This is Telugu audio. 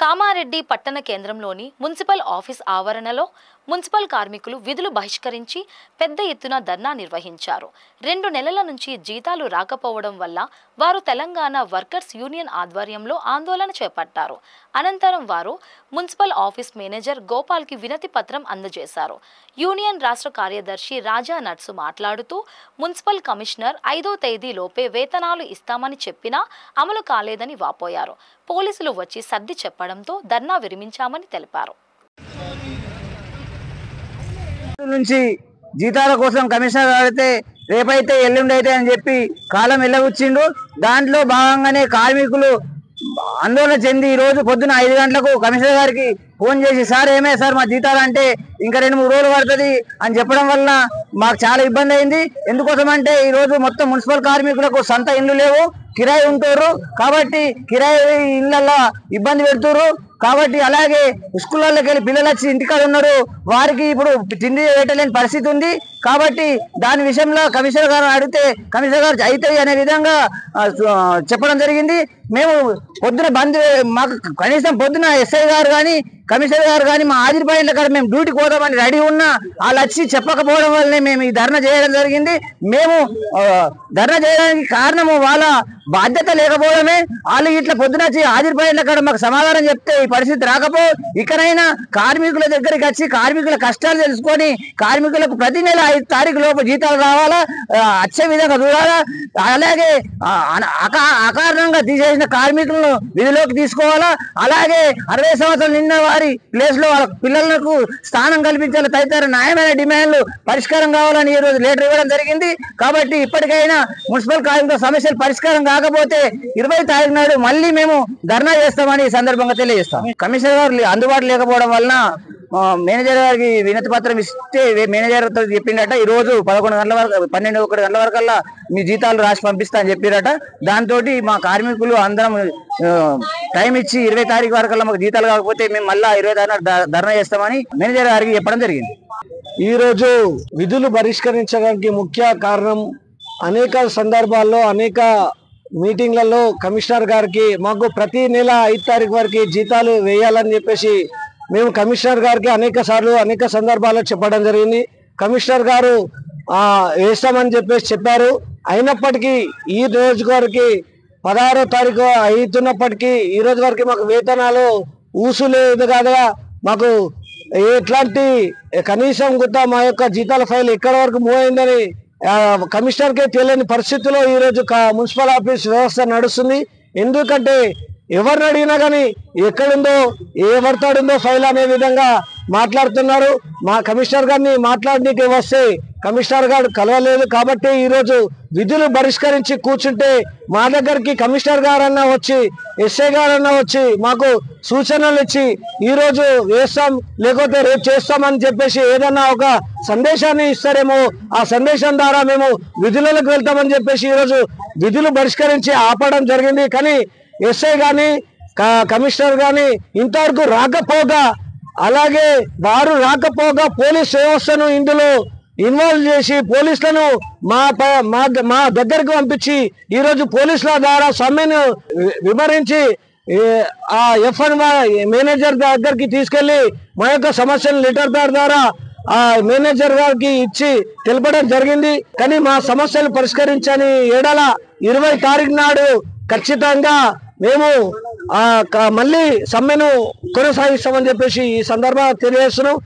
కామారెడ్డి పట్టణ కేంద్రంలోని మున్సిపల్ ఆఫీస్ ఆవరణలో మున్సిపల్ కార్మికులు విధులు బహిష్కరించి పెద్ద ఎత్తున ధర్నా నిర్వహించారు. 2 నెలల నుంచి జీతాలు రాకపోవడం వల్ల వారు తెలంగాణ వర్కర్స్ యూనియన్ ఆధ్వర్యంలో ఆందోళన చేపట్టారు. అనంతరం వారు మున్సిపల్ ఆఫీస్ మేనేజర్ గోపాల్కి వినతి పత్రం అందజేశారు. యూనియన్ రాష్ట్ర కార్యదర్శి రాజా నట్సు మాట్లాడుతూ మున్సిపల్ కమిషనర్ 5వ తేదీలోపే వేతనాలు ఇస్తామని చెప్పినా అమలు కాలేదని వాపోయారు. పోలీసులు వచ్చి సర్ది చెప్పడంతో ధర్నా విరమించామని తెలిపారు. నుంచి జీతాల కోసం కమిషనర్ అడిగితే రేపైతే ఎల్లుండి అయితే అని చెప్పి కాలం వెళ్ళవచ్చిండు. దాంట్లో భాగంగానే కార్మికులు ఆందోళన చెంది ఈ రోజు పొద్దున 5 గంటలకు కమిషనర్ గారికి ఫోన్ చేసి, సార్ ఏమే సార్ మా జీతాలు అంటే ఇంకా 2-3 రోజులు పడుతుంది అని చెప్పడం వల్ల మాకు చాలా ఇబ్బంది అయింది. ఎందుకోసం అంటే ఈ రోజు మొత్తం మున్సిపల్ కార్మికులకు సొంత ఇండ్లు లేవు, కిరాయి ఉంటున్నారు. కాబట్టి కిరాయి ఇళ్లలో ఇబ్బంది పెడుతున్నారు. కాబట్టి అలాగే స్కూళ్ళకి వెళ్ళి పిల్లలు వచ్చి ఇంటికాడ ఉన్నారు, వారికి ఇప్పుడు తిండి పెట్టలేని పరిస్థితి ఉంది. కాబట్టి దాని విషయంలో కమిషనర్ గారు అడిగితే కమిషనర్ గారు అవుతాయి అనే విధంగా చెప్పడం జరిగింది. మేము పొద్దున బంద్ మాకు కనీసం పొద్దున ఎస్ఐ గారు కానీ కమిషనర్ గారు కానీ మా ఆదిరిపాయింట్ల కాడ మేము డ్యూటీకి పోదామని రెడీ ఉన్నా వాళ్ళు వచ్చి చెప్పకపోవడం వల్లనే మేము ఈ ధర్నా చేయడం జరిగింది. మేము ధర్నా చేయడానికి కారణము వాళ్ళ బాధ్యత లేకపోవడమే. వాళ్ళు ఇట్లా పొద్దున వచ్చి ఆదిరిపాయింట్ల కాడ మాకు సమాధానం చెప్తే ఈ పరిస్థితి రాకపో, ఇకనైనా కార్మికుల దగ్గరికి వచ్చి కార్మికుల కష్టాలు తెలుసుకొని కార్మికులకు ప్రతి నెల 5 తారీఖు లోపు జీతాలు రావాలా, వచ్చే విధంగా చూడాలా. అలాగే అకారణంగా తీసేసిన కార్మికులను విధిలోకి తీసుకోవాలా. అలాగే 60 సంవత్సరాలు నిన్న వారి ప్లేస్ లో వాళ్ళ పిల్లలకు స్థానం కల్పించాలి. తదితర న్యాయమైన డిమాండ్లు పరిష్కారం కావాలని ఈ రోజు లెటర్ ఇవ్వడం జరిగింది. కాబట్టి ఇప్పటికైనా మున్సిపల్ కార్మికుల సమస్యలు పరిష్కారం కాకపోతే 20 తారీఖు నాడు మళ్ళీ మేము ధర్నా చేస్తామని ఈ సందర్భంగా తెలియజేస్తాం. కమిషనర్ గారు అందుబాటులో లేకపోవడం వలన మేనేజర్ గారికి వినతి పత్రం ఇస్తే మేనేజర్ తో చెప్పిండట ఈ రోజు 11 గంటల వరకు 12-1 గంటల వరకల్లా మీ జీతాలు రాసి పంపిస్తా అని చెప్పిరట. దాంతో మా కార్మికులు అందరం టైం ఇచ్చి 20 తారీఖు వరకల్లా మాకు జీతాలు కాకపోతే మేము మళ్ళా 20 తారీఖు ధర్నా చేస్తామని మేనేజర్ గారికి చెప్పడం జరిగింది. ఈ రోజు విధులు బహిష్కరించడానికి ముఖ్య కారణం అనేక సందర్భాల్లో అనేక మీటింగ్లలో కమిషనర్ గారికి మాకు ప్రతి నెల 5 తారీఖు వరకు జీతాలు వేయాలని చెప్పేసి మేము కమిషనర్ గారికి అనేక సందర్భాల్లో చెప్పడం జరిగింది. కమిషనర్ గారు వేస్తామని చెప్పేసి చెప్పారు. అయినప్పటికీ ఈ రోజు వరకు 16వ తారీఖు అవుతున్నప్పటికీ ఈ రోజు వరకు మాకు వేతనాలు ఊసులేదు కాదుగా, మాకు ఎట్లాంటి కనీసం కూడా మా యొక్క జీతాల ఫైల్ ఎక్కడి వరకు మూవ్ అయిందని కమిషనర్కే తెలియని పరిస్థితిలో ఈరోజు మున్సిపల్ ఆఫీస్ వ్యవస్థ నడుస్తుంది. ఎందుకంటే ఎవరిని అడిగినా కానీ ఎక్కడుందో ఎవరితాడుందో ఫైల్ అనే విధంగా మాట్లాడుతున్నారు. మా కమిషనర్ గారిని మాట్లాడడానికి వస్తే కమిషనర్ గారు కలవలేదు. కాబట్టి ఈరోజు విధులు బహిష్కరించి కూర్చుంటే మా దగ్గరికి కమిషనర్ గారన్నా వచ్చి ఎస్ఐ గారన్నా వచ్చి మాకు సూచనలు ఇచ్చి ఈరోజు వేస్తాం లేకపోతే రేపు చేస్తామని చెప్పేసి ఏదన్నా ఒక సందేశాన్ని ఇస్తారేమో, ఆ సందేశం ద్వారా మేము విధులకు వెళ్తామని చెప్పేసి ఈరోజు విధులు బహిష్కరించి ఆపడం జరిగింది. కానీ ఎస్ఐ కానీ కమిషనర్ కానీ ఇంతవరకు రాకపోగా, అలాగే వారు రాకపోగా పోలీస్ వ్యవస్థను ఇందులో ఇన్వాల్వ్ చేసి పోలీసులను మా దగ్గరకు పంపించి ఈరోజు పోలీసుల ద్వారా సమ్మెను వివరించి ఆ ఎఫ్ఎన్ మేనేజర్ దగ్గరికి తీసుకెళ్లి మా యొక్క సమస్యను లెటర్ ద్వారా ఆ మేనేజర్ గారికి ఇచ్చి తెలపడం జరిగింది. కానీ మా సమస్యలు పరిష్కరించని ఏడల 20 తారీఖు నాడు ఖచ్చితంగా మేము మళ్ళీ సమ్మెను కొనసాగిస్తామని చెప్పేసి ఈ సందర్భంగా తెలియజేస్తున్నాం.